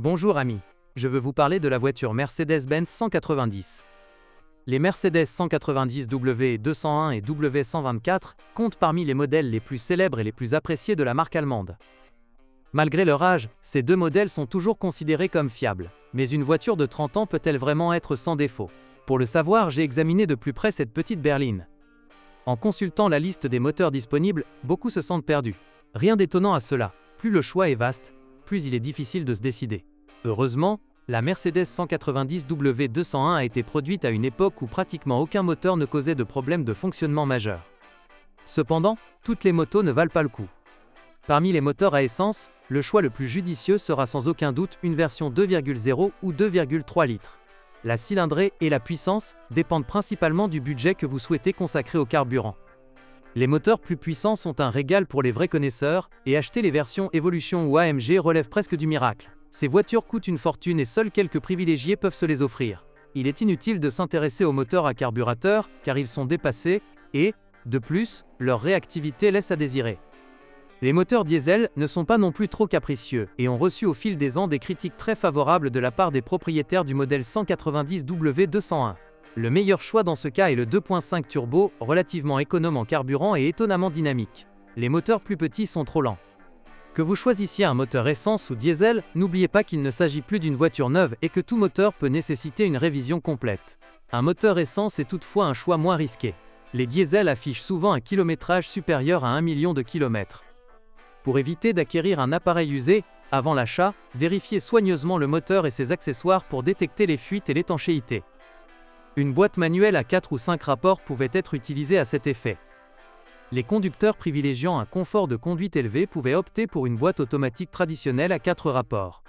Bonjour amis, je veux vous parler de la voiture Mercedes-Benz 190. Les Mercedes 190 W201 et W124 comptent parmi les modèles les plus célèbres et les plus appréciés de la marque allemande. Malgré leur âge, ces deux modèles sont toujours considérés comme fiables. Mais une voiture de 30 ans peut-elle vraiment être sans défaut? Pour le savoir, j'ai examiné de plus près cette petite berline. En consultant la liste des moteurs disponibles, beaucoup se sentent perdus. Rien d'étonnant à cela, plus le choix est vaste, plus il est difficile de se décider. Heureusement, la Mercedes 190 W201 a été produite à une époque où pratiquement aucun moteur ne causait de problème de fonctionnement majeur. Cependant, toutes les motos ne valent pas le coup. Parmi les moteurs à essence, le choix le plus judicieux sera sans aucun doute une version 2,0 ou 2,3 litres. La cylindrée et la puissance dépendent principalement du budget que vous souhaitez consacrer au carburant. Les moteurs plus puissants sont un régal pour les vrais connaisseurs, et acheter les versions Evolution ou AMG relève presque du miracle. Ces voitures coûtent une fortune et seuls quelques privilégiés peuvent se les offrir. Il est inutile de s'intéresser aux moteurs à carburateur, car ils sont dépassés, et, de plus, leur réactivité laisse à désirer. Les moteurs diesel ne sont pas non plus trop capricieux, et ont reçu au fil des ans des critiques très favorables de la part des propriétaires du modèle 190 W201. Le meilleur choix dans ce cas est le 2.5 turbo, relativement économe en carburant et étonnamment dynamique. Les moteurs plus petits sont trop lents. Que vous choisissiez un moteur essence ou diesel, n'oubliez pas qu'il ne s'agit plus d'une voiture neuve et que tout moteur peut nécessiter une révision complète. Un moteur essence est toutefois un choix moins risqué. Les diesels affichent souvent un kilométrage supérieur à 1 million de kilomètres. Pour éviter d'acquérir un appareil usé, avant l'achat, vérifiez soigneusement le moteur et ses accessoires pour détecter les fuites et l'étanchéité. Une boîte manuelle à 4 ou 5 rapports pouvait être utilisée à cet effet. Les conducteurs privilégiant un confort de conduite élevé pouvaient opter pour une boîte automatique traditionnelle à 4 rapports.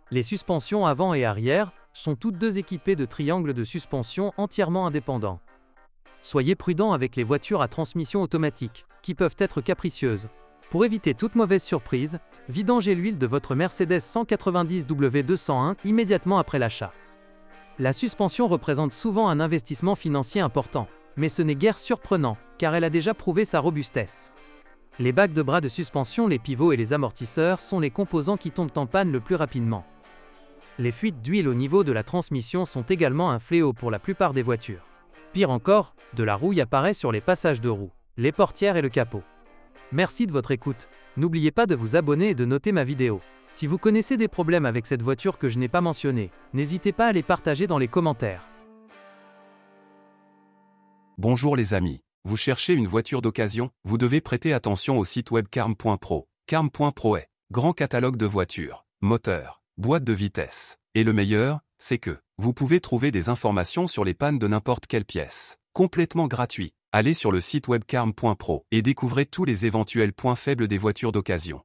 Les suspensions avant et arrière sont toutes deux équipées de triangles de suspension entièrement indépendants. Soyez prudent avec les voitures à transmission automatique, qui peuvent être capricieuses. Pour éviter toute mauvaise surprise, vidangez l'huile de votre Mercedes 190 W201 immédiatement après l'achat. La suspension représente souvent un investissement financier important, mais ce n'est guère surprenant, car elle a déjà prouvé sa robustesse. Les bacs de bras de suspension, les pivots et les amortisseurs sont les composants qui tombent en panne le plus rapidement. Les fuites d'huile au niveau de la transmission sont également un fléau pour la plupart des voitures. Pire encore, de la rouille apparaît sur les passages de roues, les portières et le capot. Merci de votre écoute. N'oubliez pas de vous abonner et de noter ma vidéo. Si vous connaissez des problèmes avec cette voiture que je n'ai pas mentionné, n'hésitez pas à les partager dans les commentaires. Bonjour les amis, vous cherchez une voiture d'occasion? Vous devez prêter attention au site web carm.pro. Carm.pro est grand catalogue de voitures, moteurs, boîtes de vitesse. Et le meilleur, c'est que vous pouvez trouver des informations sur les pannes de n'importe quelle pièce, complètement gratuit. Allez sur le site web carm.pro et découvrez tous les éventuels points faibles des voitures d'occasion.